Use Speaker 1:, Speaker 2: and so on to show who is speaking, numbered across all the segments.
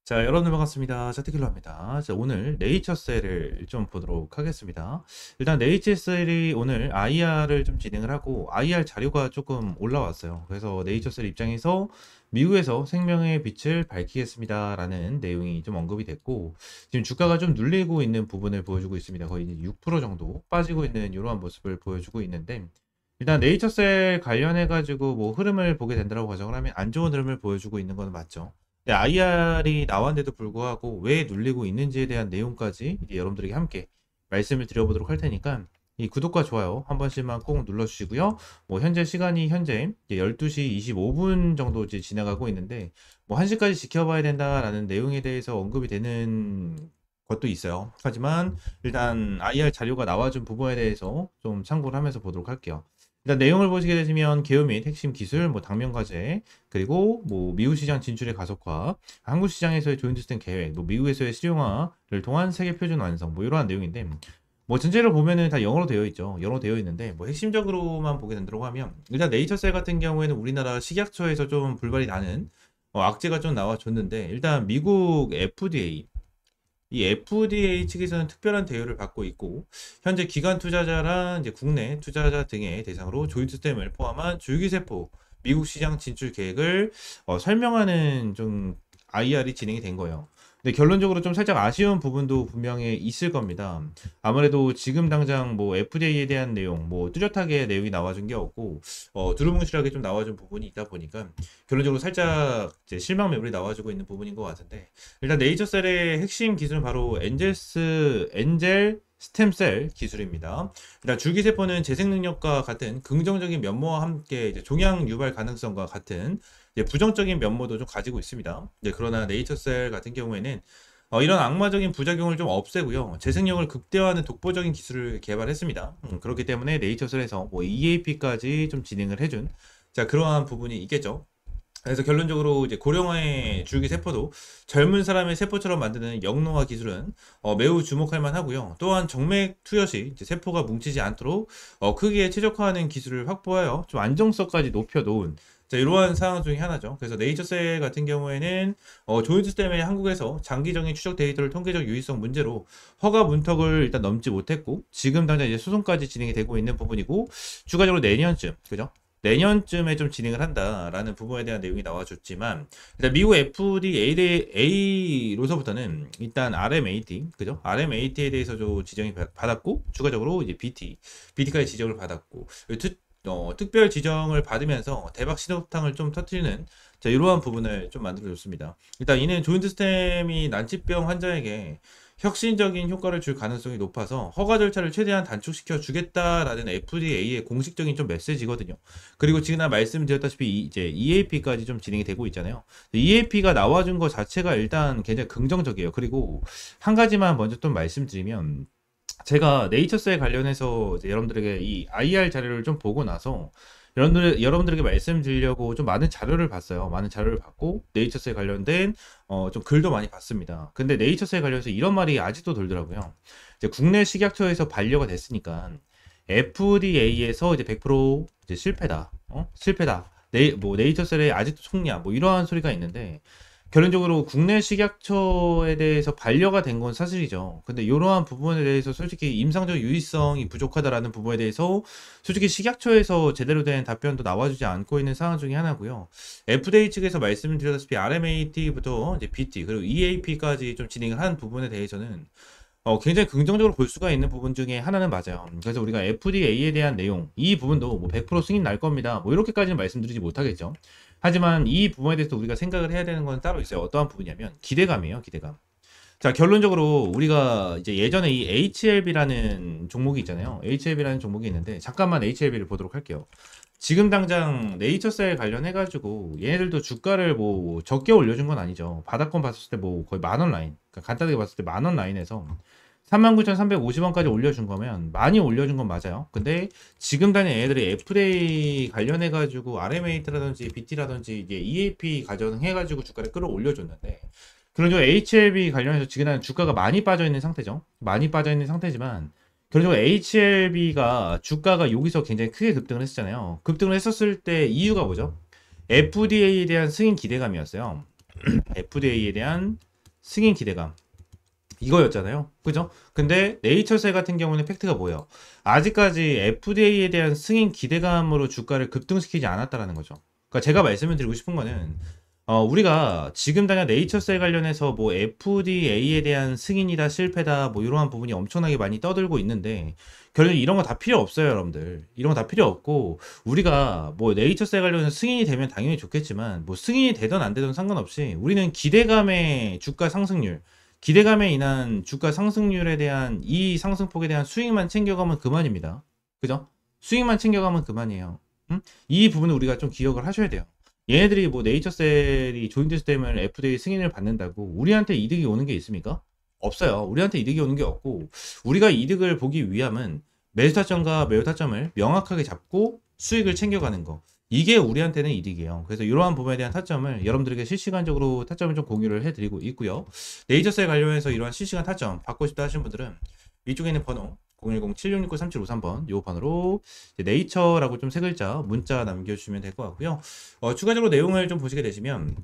Speaker 1: 자, 여러분 반갑습니다. 짜티킬러입니다. 자, 오늘 네이처셀을 좀 보도록 하겠습니다. 일단 네이처셀이 오늘 IR을 좀 진행을 하고 IR 자료가 조금 올라왔어요. 그래서 네이처셀 입장에서 미국에서 생명의 빛을 밝히겠습니다라는 내용이 좀 언급이 됐고, 지금 주가가 좀 눌리고 있는 부분을 보여주고 있습니다. 거의 이제 6% 정도 빠지고 있는 이러한 모습을 보여주고 있는데, 일단 네이처셀 관련해 가지고 뭐 흐름을 보게 된다고 가정을 하면 안 좋은 흐름을 보여주고 있는 건 맞죠. 네, IR이 나왔는데도 불구하고 왜 눌리고 있는지에 대한 내용까지 이제 여러분들에게 함께 말씀을 드려보도록 할 테니까 이 구독과 좋아요 한 번씩만 꼭 눌러주시고요. 뭐 현재 시간이 현재 12시 25분 정도 이제 지나가고 있는데 뭐 1시까지 지켜봐야 된다라는 내용에 대해서 언급이 되는 것도 있어요. 하지만 일단 IR 자료가 나와준 부분에 대해서 좀 참고를 하면서 보도록 할게요. 일단 내용을 보시게 되시면 개요 및 핵심 기술, 뭐 당면 과제, 그리고 뭐 미국 시장 진출의 가속화, 한국 시장에서의 조인트 스탠 계획, 뭐 미국에서의 실용화를 통한 세계 표준 완성, 뭐 이러한 내용인데 뭐 전체를 보면은 다 영어로 되어 있죠. 영어로 되어 있는데 뭐 핵심적으로만 보게 된다고 하면 일단 네이처셀 같은 경우에는 우리나라 식약처에서 좀 불발이 나는 악재가 좀 나와줬는데 일단 미국 FDA 이 FDA 측에서는 특별한 대우를 받고 있고 현재 기관 투자자랑 이제 국내 투자자 등의 대상으로 조인트 스템을 포함한 줄기세포 미국 시장 진출 계획을 설명하는 좀 IR이 진행이 된 거예요. 근데 결론적으로 좀 살짝 아쉬운 부분도 분명히 있을 겁니다. 아무래도 지금 당장 뭐 FDA에 대한 내용, 뭐 뚜렷하게 내용이 나와준 게 없고 두루뭉실하게 좀 나와준 부분이 있다 보니까 결론적으로 살짝 이제 실망 매물이 나와주고 있는 부분인 것 같은데 일단 네이처셀의 핵심 기술은 바로 엔젤 스템셀 기술입니다. 일단 줄기세포는 재생 능력과 같은 긍정적인 면모와 함께 이제 종양 유발 가능성과 같은 이제 부정적인 면모도 좀 가지고 있습니다. 그러나 네이처셀 같은 경우에는 이런 악마적인 부작용을 좀 없애고요. 재생력을 극대화하는 독보적인 기술을 개발했습니다. 그렇기 때문에 네이처셀에서 뭐 EAP까지 좀 진행을 해준 그러한 부분이 있겠죠. 그래서 결론적으로 이제 고령화의 줄기 세포도 젊은 사람의 세포처럼 만드는 영노화 기술은 매우 주목할 만하고요. 또한 정맥 투여 시 이제 세포가 뭉치지 않도록 크기에 최적화하는 기술을 확보하여 좀 안정성까지 높여놓은 이러한 상황 중에 하나죠. 그래서 네이처셀 같은 경우에는 조인트 스템의 한국에서 장기적인 추적 데이터를 통계적 유의성 문제로 허가 문턱을 일단 넘지 못했고 지금 당장 이제 소송까지 진행이 되고 있는 부분이고 추가적으로 내년쯤 그죠? 내년쯤에 좀 진행을 한다라는 부분에 대한 내용이 나와줬지만 일단 미국 FDA로서부터는 일단 RMAT 그죠? RMAT에 대해서 좀 지정이 받았고 추가적으로 이제 BT까지 지정을 받았고 특별 지정을 받으면서 대박 신호탄을 좀 터뜨리는 이러한 부분을 좀 만들어줬습니다. 일단 이는 조인트 스템이 난치병 환자에게 혁신적인 효과를 줄 가능성이 높아서 허가 절차를 최대한 단축시켜 주겠다라는 FDA의 공식적인 좀 메시지거든요. 그리고 지금 말씀드렸다시피 이제 EAP까지 좀 진행이 되고 있잖아요. EAP가 나와준 것 자체가 일단 굉장히 긍정적이에요. 그리고 한 가지만 먼저 좀 말씀드리면 제가 네이처스에 관련해서 이제 여러분들에게 이 IR 자료를 좀 보고 나서 여러분들에게 말씀드리려고 좀 많은 자료를 봤어요. 많은 자료를 봤고 네이처스에 관련된 좀 글도 많이 봤습니다. 근데 네이처스에 관련해서 이런 말이 아직도 돌더라고요. 이제 국내 식약처에서 반려가 됐으니까 FDA에서 이제 100% 이제 실패다. 실패다. 뭐 네이처셀에 아직도 속냐? 뭐 이러한 소리가 있는데 결론적으로 국내 식약처에 대해서 반려가 된 건 사실이죠. 근데 이러한 부분에 대해서 솔직히 임상적 유의성이 부족하다라는 부분에 대해서 솔직히 식약처에서 제대로 된 답변도 나와주지 않고 있는 상황 중에 하나고요. FDA 측에서 말씀드렸다시피 RMAT부터 이제 BT 그리고 EAP까지 좀 진행을 한 부분에 대해서는 굉장히 긍정적으로 볼 수가 있는 부분 중에 하나는 맞아요. 그래서 우리가 FDA에 대한 내용, 이 부분도 뭐 100% 승인 날 겁니다. 뭐 이렇게까지는 말씀드리지 못하겠죠. 하지만 이 부분에 대해서 우리가 생각을 해야 되는 건 따로 있어요. 어떠한 부분이냐면 기대감이에요, 기대감. 자, 결론적으로 우리가 이제 예전에 이 HLB라는 종목이 있잖아요. HLB라는 종목이 있는데 잠깐만 HLB를 보도록 할게요. 지금 당장 네이처셀 관련해가지고 얘네들도 주가를 뭐 적게 올려준 건 아니죠. 바닥권 봤을 때 뭐 거의 만원 라인, 그러니까 간단하게 봤을 때 만원 라인에서 39,350원까지 올려준 거면 많이 올려준 건 맞아요. 근데 지금 다니는 얘네들이 FDA 관련해가지고 RMAT라든지 BT라든지 이제 EAP 가정해가지고 주가를 끌어올려줬는데 그런 저 HLB 관련해서 지금 주가가 많이 빠져 있는 상태죠. 많이 빠져 있는 상태지만 결국적으로 HLB가 주가가 여기서 굉장히 크게 급등을 했었잖아요. 급등을 했었을 때 이유가 뭐죠? FDA에 대한 승인 기대감이었어요. FDA에 대한 승인 기대감. 이거였잖아요. 그죠? 근데 네이처셀 같은 경우는 팩트가 뭐예요? 아직까지 FDA에 대한 승인 기대감으로 주가를 급등시키지 않았다라는 거죠. 그러니까 제가 말씀을 드리고 싶은 거는 우리가 지금 당장 네이처셀 관련해서 뭐 FDA에 대한 승인이다 실패다 뭐 이러한 부분이 엄청나게 많이 떠들고 있는데 결국 이런 거 다 필요 없어요, 여러분들. 이런 거 다 필요 없고 우리가 뭐 네이처셀 관련해서 승인이 되면 당연히 좋겠지만 뭐 승인이 되든 안 되든 상관없이 우리는 기대감의 주가 상승률 기대감에 인한 주가 상승률에 대한 이 상승폭에 대한 수익만 챙겨가면 그만입니다. 그죠? 수익만 챙겨가면 그만이에요. 음? 이 부분을 우리가 좀 기억을 하셔야 돼요. 얘네들이 뭐 네이처셀이 조인트스템을 FDA 승인을 받는다고 우리한테 이득이 오는 게 있습니까? 없어요. 우리한테 이득이 오는 게 없고 우리가 이득을 보기 위함은 매수 타점과 매우 타점을 명확하게 잡고 수익을 챙겨가는 거. 이게 우리한테는 이득이에요. 그래서 이러한 부분에 대한 타점을 여러분들에게 실시간적으로 타점을 좀 공유를 해드리고 있고요. 네이처셀 관련해서 이러한 실시간 타점 받고 싶다 하시는 분들은 위쪽에 있는 번호 010-7669-3753번 요 번호로 네이처라고 좀 세 글자 문자 남겨주시면 될 것 같고요. 추가적으로 내용을 좀 보시게 되시면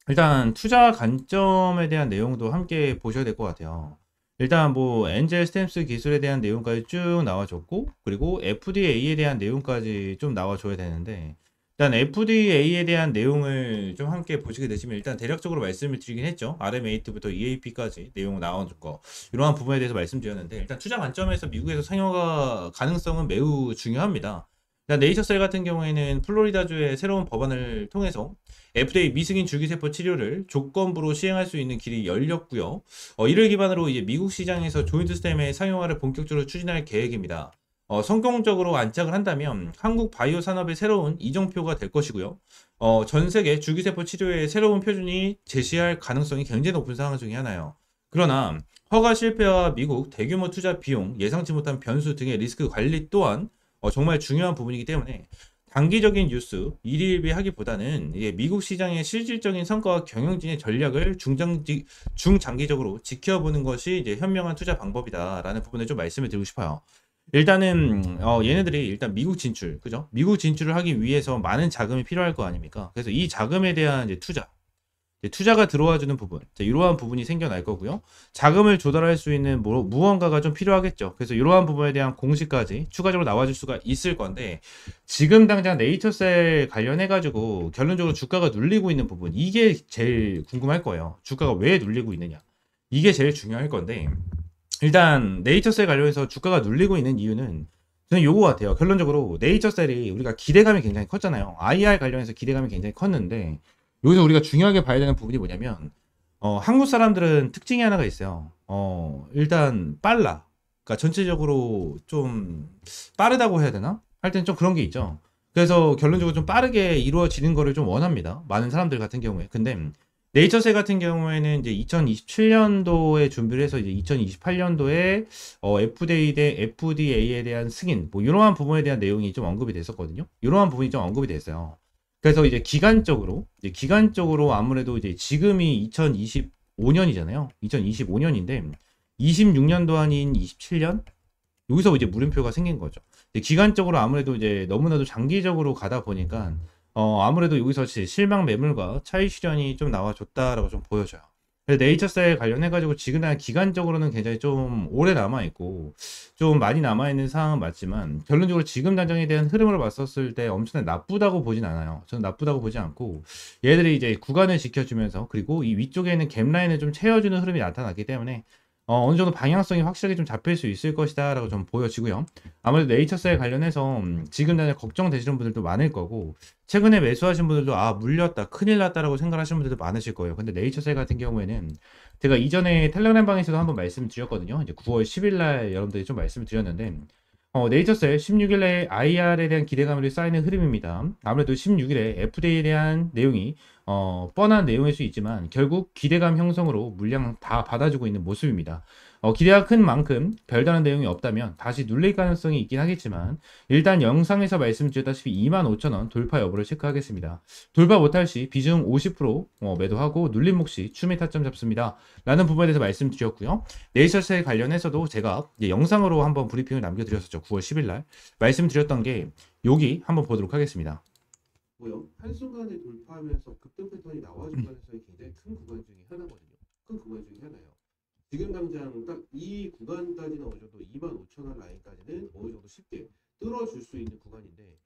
Speaker 1: 일단 투자 관점에 대한 내용도 함께 보셔야 될 것 같아요. 일단 뭐 엔젤 스탬스 기술에 대한 내용까지 쭉 나와줬고 그리고 FDA에 대한 내용까지 좀 나와줘야 되는데 일단 FDA에 대한 내용을 좀 함께 보시게 되시면 일단 대략적으로 말씀을 드리긴 했죠. RM8부터 EAP까지 내용 나온 거 이러한 부분에 대해서 말씀드렸는데 일단 투자 관점에서 미국에서 상용화 가능성은 매우 중요합니다. 일단 네이처셀 같은 경우에는 플로리다주의 새로운 법안을 통해서 FDA 미승인 줄기세포 치료를 조건부로 시행할 수 있는 길이 열렸고요. 이를 기반으로 이제 미국 시장에서 조인트 스템의 상용화를 본격적으로 추진할 계획입니다. 성공적으로 안착을 한다면 한국 바이오 산업의 새로운 이정표가 될 것이고요. 전 세계 줄기세포 치료의 새로운 표준이 제시할 가능성이 굉장히 높은 상황 중에 하나예요. 그러나 허가 실패와 미국 대규모 투자 비용, 예상치 못한 변수 등의 리스크 관리 또한 정말 중요한 부분이기 때문에 단기적인 뉴스, 일일비하기보다는 미국 시장의 실질적인 성과와 경영진의 전략을 중장기적으로 지켜보는 것이 이제 현명한 투자 방법이다라는 부분을 좀 말씀을 드리고 싶어요. 일단은 얘네들이 일단 미국 진출, 그죠? 미국 진출을 하기 위해서 많은 자금이 필요할 거 아닙니까? 그래서 이 자금에 대한 이제 투자가 들어와주는 부분, 이러한 부분이 생겨날 거고요. 자금을 조달할 수 있는 무언가가 좀 필요하겠죠. 그래서 이러한 부분에 대한 공시까지 추가적으로 나와줄 수가 있을 건데 지금 당장 네이처셀 관련해가지고 결론적으로 주가가 눌리고 있는 부분, 이게 제일 궁금할 거예요. 주가가 왜 눌리고 있느냐? 이게 제일 중요할 건데 일단 네이처셀 관련해서 주가가 눌리고 있는 이유는 저는 요거 같아요. 결론적으로 네이처셀이 우리가 기대감이 굉장히 컸잖아요. IR 관련해서 기대감이 굉장히 컸는데 여기서 우리가 중요하게 봐야 되는 부분이 뭐냐면 한국 사람들은 특징이 하나가 있어요. 일단 빨라. 그러니까 전체적으로 좀 빠르다고 해야 되나? 할 땐 좀 그런 게 있죠. 그래서 결론적으로 좀 빠르게 이루어지는 거를 좀 원합니다. 많은 사람들 같은 경우에. 근데 네이처셀 같은 경우에는 이제 2027년도에 준비를 해서 이제 2028년도에 FDA에 대한 승인 뭐 이러한 부분에 대한 내용이 좀 언급이 됐었거든요. 이러한 부분이 좀 언급이 됐어요. 그래서 이제 기간적으로 아무래도 이제 지금이 2025년이잖아요. 2025년인데 26년도 아닌 27년 여기서 이제 물음표가 생긴 거죠. 기간적으로 아무래도 이제 너무나도 장기적으로 가다 보니까 아무래도 여기서 실망 매물과 차익 실현이 좀 나와줬다라고 좀 보여져요. 네이처셀 관련해가지고 지금 기간적으로는 굉장히 좀 오래 남아있고 좀 많이 남아있는 상황은 맞지만 결론적으로 지금 단장에 대한 흐름을 봤었을 때 엄청나게 나쁘다고 보진 않아요. 저는 나쁘다고 보지 않고 얘들이 이제 구간을 지켜주면서 그리고 이 위쪽에 있는 갭라인을 좀 채워주는 흐름이 나타났기 때문에 어느 정도 방향성이 확실하게 좀 잡힐 수 있을 것이다 라고 좀 보여지고요. 아무래도 네이처셀 관련해서 지금 당장 걱정되시는 분들도 많을 거고 최근에 매수하신 분들도 물렸다 큰일 났다라고 생각하시는 분들도 많으실 거예요. 근데 네이처셀 같은 경우에는 제가 이전에 텔레그램 방에서도 한번 말씀드렸거든요. 이제 9월 10일 날 여러분들이 좀 말씀드렸는데 네이처셀 16일에 IR에 대한 기대감이 쌓이는 흐름입니다. 아무래도 16일에 FDA에 대한 내용이 뻔한 내용일 수 있지만 결국 기대감 형성으로 물량 다 받아주고 있는 모습입니다. 기대가 큰 만큼 별다른 내용이 없다면 다시 눌릴 가능성이 있긴 하겠지만 일단 영상에서 말씀드렸다시피 25,000원 돌파 여부를 체크하겠습니다. 돌파 못할 시 비중 50% 매도하고 눌림 몫이 추미 타점 잡습니다. 라는 부분에 대해서 말씀드렸고요. 네이처셀 관련해서도 제가 영상으로 한번 브리핑을 남겨드렸었죠. 9월 10일 날 말씀드렸던 게 여기 한번 보도록 하겠습니다.
Speaker 2: 한순간에 돌파하면서 급등 패턴이 나와줄 가능성이 굉장히 큰 구간 중에 하나거든요. 큰 구간 중에 하나예요. 지금 당장 딱 이 구간까지는 어느 정도 25,000원 라인까지는 어느 정도 쉽게 뚫어줄 수 있는 구간인데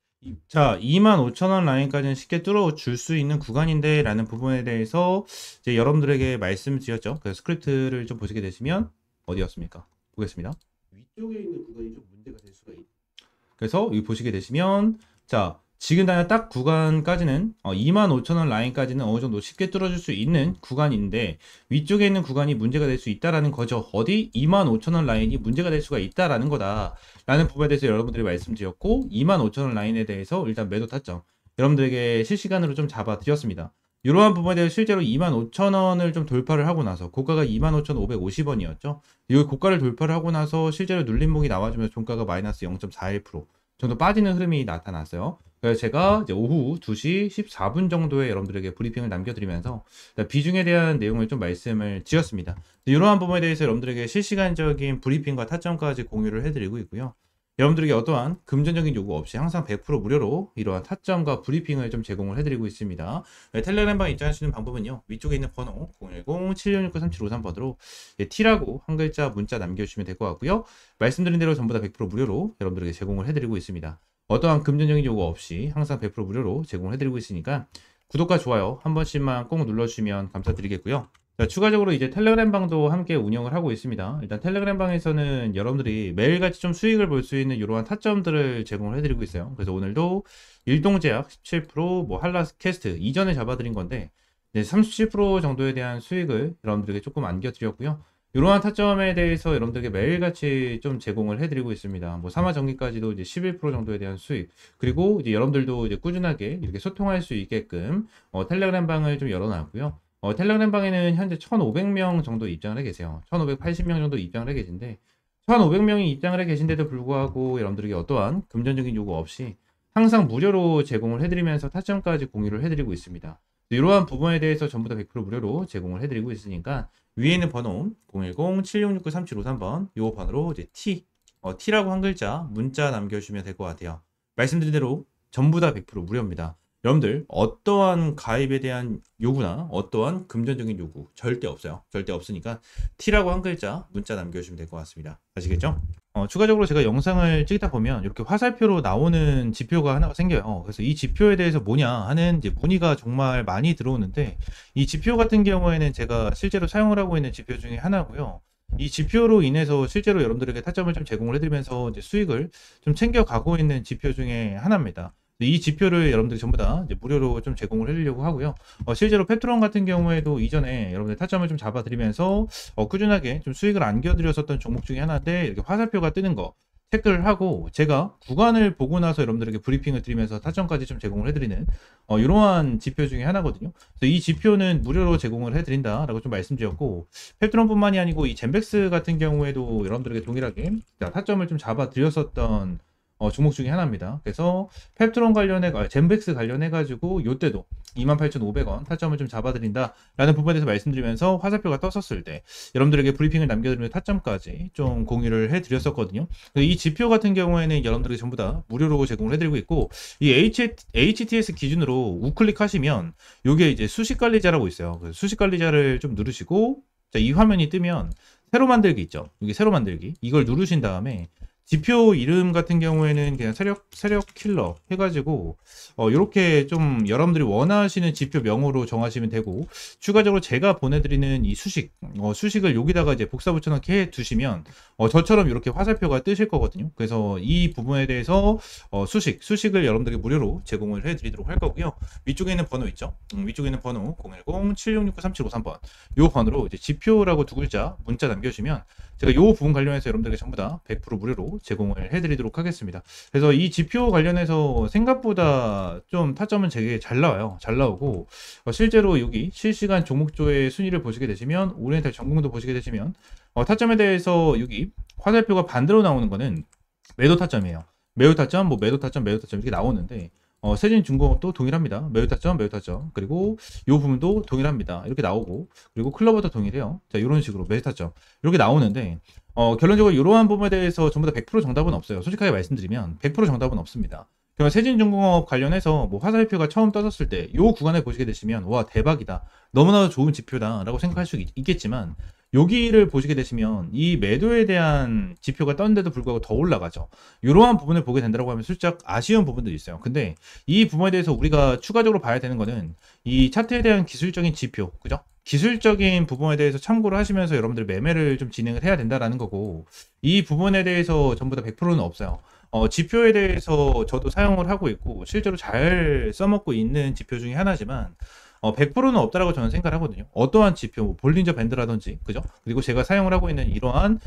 Speaker 1: 자, 25,000원 라인까지는 쉽게 뚫어줄 수 있는 구간인데 라는 부분에 대해서 이제 여러분들에게 말씀드렸죠. 그래서 스크립트를 좀 보시게 되시면 어디였습니까? 보겠습니다.
Speaker 2: 위쪽에 있는 구간이 좀 문제가 될 수가 있다.
Speaker 1: 그래서 여기 보시게 되시면 자, 지금 당장 딱 구간까지는 25,000원 라인까지는 어느 정도 쉽게 뚫어줄 수 있는 구간인데 위쪽에 있는 구간이 문제가 될 수 있다라는 거죠. 어디? 25,000원 라인이 문제가 될 수가 있다라는 거다 라는 부분에 대해서 여러분들이 말씀드렸고 25,000원 라인에 대해서 일단 매도 타점 여러분들에게 실시간으로 좀 잡아 드렸습니다. 이러한 부분에 대해서 실제로 25,000원을 좀 돌파를 하고 나서 고가가 25,550원이었죠. 이 고가를 돌파를 하고 나서 실제로 눌림목이 나와주면서 종가가 마이너스 0.41% 정도 빠지는 흐름이 나타났어요. 그래서 제가 이제 오후 2시 14분 정도에 여러분들에게 브리핑을 남겨드리면서 비중에 대한 내용을 좀 말씀을 드렸습니다. 이러한 부분에 대해서 여러분들에게 실시간적인 브리핑과 타점까지 공유를 해드리고 있고요. 여러분들에게 어떠한 금전적인 요구 없이 항상 100% 무료로 이러한 타점과 브리핑을 좀 제공을 해드리고 있습니다. 텔레그램방 입장하시는 방법은요. 위쪽에 있는 번호 010-7669-3753번으로 T라고 한 글자 문자 남겨주시면 될 것 같고요. 말씀드린 대로 전부 다 100% 무료로 여러분들에게 제공을 해드리고 있습니다. 어떠한 금전적인 요구 없이 항상 100% 무료로 제공을 해드리고 있으니까 구독과 좋아요 한 번씩만 꼭 눌러주시면 감사드리겠고요. 자, 추가적으로 이제 텔레그램 방도 함께 운영을 하고 있습니다. 일단 텔레그램 방에서는 여러분들이 매일같이 좀 수익을 볼 수 있는 이러한 타점들을 제공을 해드리고 있어요. 그래서 오늘도 일동제약 17%, 뭐 한라캐스트 이전에 잡아드린 건데 37% 정도에 대한 수익을 여러분들에게 조금 안겨드렸고요. 이러한 타점에 대해서 여러분들에게 매일같이 좀 제공을 해드리고 있습니다. 뭐 삼화전기까지도 이제 11% 정도에 대한 수익 그리고 이제 여러분들도 이제 꾸준하게 이렇게 소통할 수 있게끔 텔레그램 방을 좀 열어놨고요. 텔레그램 방에는 현재 1,500명 정도 입장을 해 계세요. 1,580명 정도 입장을 해 계신데 1,500명이 입장을 해 계신데도 불구하고 여러분들에게 어떠한 금전적인 요구 없이 항상 무료로 제공을 해드리면서 타점까지 공유를 해드리고 있습니다. 이러한 부분에 대해서 전부 다 100% 무료로 제공을 해드리고 있으니까 위에 있는 번호 010-7669-3753번 이 번호로 이제 T라고 한 글자 문자 남겨주시면 될 것 같아요. 말씀드린 대로 전부 다 100% 무료입니다. 여러분들 어떠한 가입에 대한 요구나 어떠한 금전적인 요구 절대 없어요. 절대 없으니까 T라고 한 글자 문자 남겨주시면 될 것 같습니다. 아시겠죠? 추가적으로 제가 영상을 찍다 보면 이렇게 화살표로 나오는 지표가 하나가 생겨요. 그래서 이 지표에 대해서 뭐냐 하는 이제 문의가 정말 많이 들어오는데 이 지표 같은 경우에는 제가 실제로 사용을 하고 있는 지표 중에 하나고요. 이 지표로 인해서 실제로 여러분들에게 타점을 좀 제공을 해드리면서 이제 수익을 좀 챙겨가고 있는 지표 중에 하나입니다. 이 지표를 여러분들이 전부 다 이제 무료로 좀 제공을 해드리려고 하고요. 실제로 페트론 같은 경우에도 이전에 여러분들 타점을 좀 잡아드리면서 꾸준하게 좀 수익을 안겨드렸었던 종목 중에 하나인데 이렇게 화살표가 뜨는 거 체크를 하고 제가 구간을 보고 나서 여러분들에게 브리핑을 드리면서 타점까지 좀 제공을 해드리는 이러한 지표 중에 하나거든요. 그래서 이 지표는 무료로 제공을 해드린다라고 좀 말씀드렸고 페트론뿐만이 아니고 이 젠백스 같은 경우에도 여러분들에게 동일하게 타점을 좀 잡아드렸었던 종목 중에 하나입니다. 그래서 펩트론 젠백스 관련해가지고 요때도 28,500원 타점을 좀 잡아드린다 라는 부분에 대해서 말씀드리면서 화살표가 떴었을 때 여러분들에게 브리핑을 남겨드리면 타점까지 좀 공유를 해드렸었거든요. 이 지표 같은 경우에는 여러분들에게 전부 다 무료로 제공을 해드리고 있고 이 HTS 기준으로 우클릭 하시면 요게 이제 수식관리자라고 있어요. 그래서 수식관리자를 좀 누르시고 자, 이 화면이 뜨면 새로 만들기 있죠. 여기 새로 만들기 이걸 누르신 다음에 지표 이름 같은 경우에는 그냥 세력 킬러 해가지고 이렇게 좀 여러분들이 원하시는 지표 명으로 정하시면 되고 추가적으로 제가 보내드리는 이 수식을 여기다가 이제 복사 붙여넣기 해 두시면 저처럼 이렇게 화살표가 뜨실 거거든요. 그래서 이 부분에 대해서 수식을 여러분들에게 무료로 제공을 해드리도록 할 거고요. 위쪽에 있는 번호 있죠. 위쪽에 있는 번호 010-7669-3753번 이 번호로 이제 지표라고 두 글자 문자 남겨주시면 제가 이 부분 관련해서 여러분들에게 전부 다 100% 무료로 제공을 해드리도록 하겠습니다. 그래서 이 지표 관련해서 생각보다 좀 타점은 되게 잘 나와요. 잘 나오고 실제로 여기 실시간 종목조의 순위를 보시게 되시면 오리엔탈 전공도 보시게 되시면 타점에 대해서 여기 화살표가 반대로 나오는 거는 매도 타점이에요. 매도 타점, 뭐 매도 타점, 매도 타점 이렇게 나오는데 세진중공업도 동일합니다. 매도 타점, 매도 타점. 그리고 이 부분도 동일합니다. 이렇게 나오고 그리고 클로버도 동일해요. 자, 이런 식으로 매도 타점 이렇게 나오는데 결론적으로 이러한 부분에 대해서 전부 다 100% 정답은 없어요. 솔직하게 말씀드리면 100% 정답은 없습니다. 그러면 세진중공업 관련해서 뭐 화살표가 처음 떠졌을 때 요 구간에 보시게 되시면 와 대박이다. 너무나도 좋은 지표다라고 생각할 수 있겠지만 여기를 보시게 되시면 이 매도에 대한 지표가 떴는데도 불구하고 더 올라가죠. 이러한 부분을 보게 된다고 하면 살짝 아쉬운 부분들이 있어요. 근데 이 부분에 대해서 우리가 추가적으로 봐야 되는 거는 이 차트에 대한 기술적인 지표, 그죠? 기술적인 부분에 대해서 참고를 하시면서 여러분들 매매를 좀 진행을 해야 된다라는 거고, 이 부분에 대해서 전부 다 100%는 없어요. 지표에 대해서 저도 사용을 하고 있고 실제로 잘 써먹고 있는 지표 중에 하나지만 100%는 없다라고 저는 생각을 하거든요. 어떠한 지표, 뭐 볼린저 밴드라든지, 그죠? 그리고 제가 사용을 하고 있는 이러한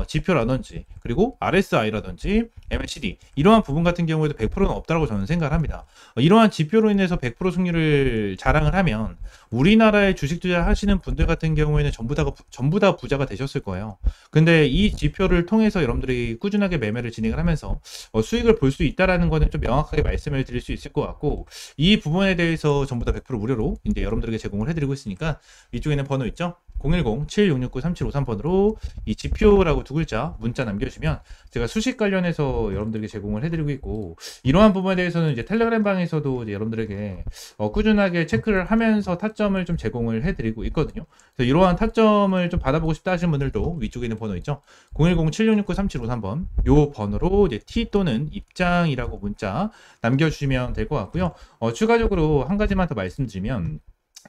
Speaker 1: 지표라든지, 그리고 RSI라든지, MACD 이러한 부분 같은 경우에도 100%는 없다라고 저는 생각을 합니다. 이러한 지표로 인해서 100% 승률을 자랑을 하면 우리나라에 주식 투자하시는 분들 같은 경우에는 전부 다 부자가 되셨을 거예요. 근데 이 지표를 통해서 여러분들이 꾸준하게 매매를 진행을 하면서 수익을 볼 수 있다라는 거는 좀 명확하게 말씀을 드릴 수 있을 것 같고, 이 부분에 대해서 전부 다 100% 무료로 이제 여러분들에게 제공을 해드리고 있으니까 위쪽에는 번호 있죠? 010-7669-3753번으로 이 지표라고 두 글자 문자 남겨주시면 제가 수식 관련해서 여러분들에게 제공을 해드리고 있고, 이러한 부분에 대해서는 이제 텔레그램 방에서도 이제 여러분들에게 꾸준하게 체크를 하면서 타점을 좀 제공을 해드리고 있거든요. 그래서 이러한 타점을 좀 받아보고 싶다 하시는 분들도 위쪽에 있는 번호 있죠? 010-7669-3753번 요 번호로 이제 T 또는 입장이라고 문자 남겨주시면 될 것 같고요. 추가적으로 한 가지만 더 말씀드리면,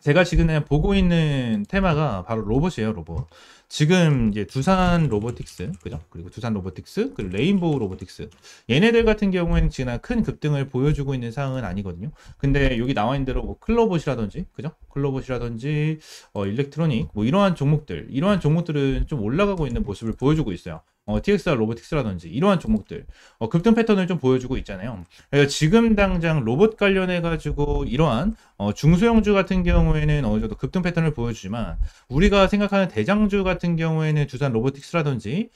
Speaker 1: 제가 지금 보고 있는 테마가 바로 로봇이에요, 로봇. 지금 이제 두산 로보틱스, 그죠? 그리고 두산 로보틱스, 그리고 레인보우 로보틱스. 얘네들 같은 경우에는 지금 큰 급등을 보여주고 있는 상황은 아니거든요. 근데 여기 나와 있는 대로 뭐 클로봇이라든지, 그죠? 클로봇이라든지, 일렉트로닉, 뭐 이러한 종목들은 좀 올라가고 있는 모습을 보여주고 있어요. TXR 로보틱스라든지 이러한 종목들 급등 패턴을 좀 보여주고 있잖아요. 그래서 지금 당장 로봇 관련해 가지고 이러한 중소형주 같은 경우에는 어느 정도 급등 패턴을 보여주지만, 우리가 생각하는 대장주 같은 경우에는 두산 로보틱스라든지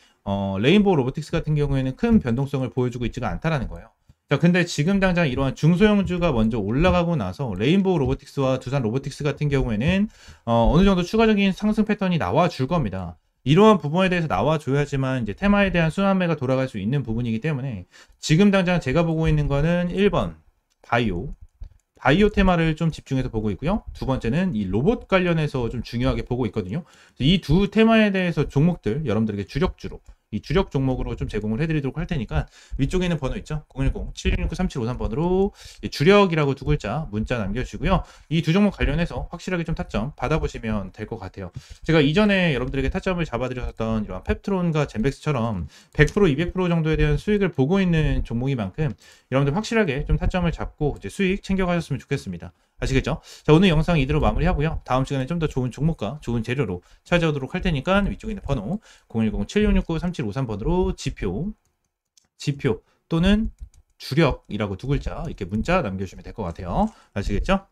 Speaker 1: 레인보우 로보틱스 같은 경우에는 큰 변동성을 보여주고 있지가 않다라는 거예요. 자, 근데 지금 당장 이러한 중소형주가 먼저 올라가고 나서 레인보우 로보틱스와 두산 로보틱스 같은 경우에는 어느 정도 추가적인 상승 패턴이 나와 줄 겁니다. 이러한 부분에 대해서 나와줘야지만 이제 테마에 대한 순환매가 돌아갈 수 있는 부분이기 때문에, 지금 당장 제가 보고 있는 거는 1번 바이오 테마를 좀 집중해서 보고 있고요. 두 번째는 이 로봇 관련해서 좀 중요하게 보고 있거든요. 이 두 테마에 대해서 종목들 여러분들에게 주력주로, 이 주력 종목으로 좀 제공을 해드리도록 할 테니까 위쪽에 있는 번호 있죠? 010-7669-3753번으로 주력이라고 두 글자 문자 남겨주시고요. 이 두 종목 관련해서 확실하게 좀 타점 받아보시면 될 것 같아요. 제가 이전에 여러분들에게 타점을 잡아드렸던 이런 펩트론과 젠백스처럼 100%, 200% 정도에 대한 수익을 보고 있는 종목인 만큼 여러분들 확실하게 좀 타점을 잡고 이제 수익 챙겨가셨으면 좋겠습니다. 아시겠죠? 자, 오늘 영상 이대로 마무리하고요. 다음 시간에 좀 더 좋은 종목과 좋은 재료로 찾아오도록 할 테니까 위쪽에 있는 번호 010-7669-3753번으로 지표 또는 주력이라고 두 글자 이렇게 문자 남겨주시면 될 것 같아요. 아시겠죠?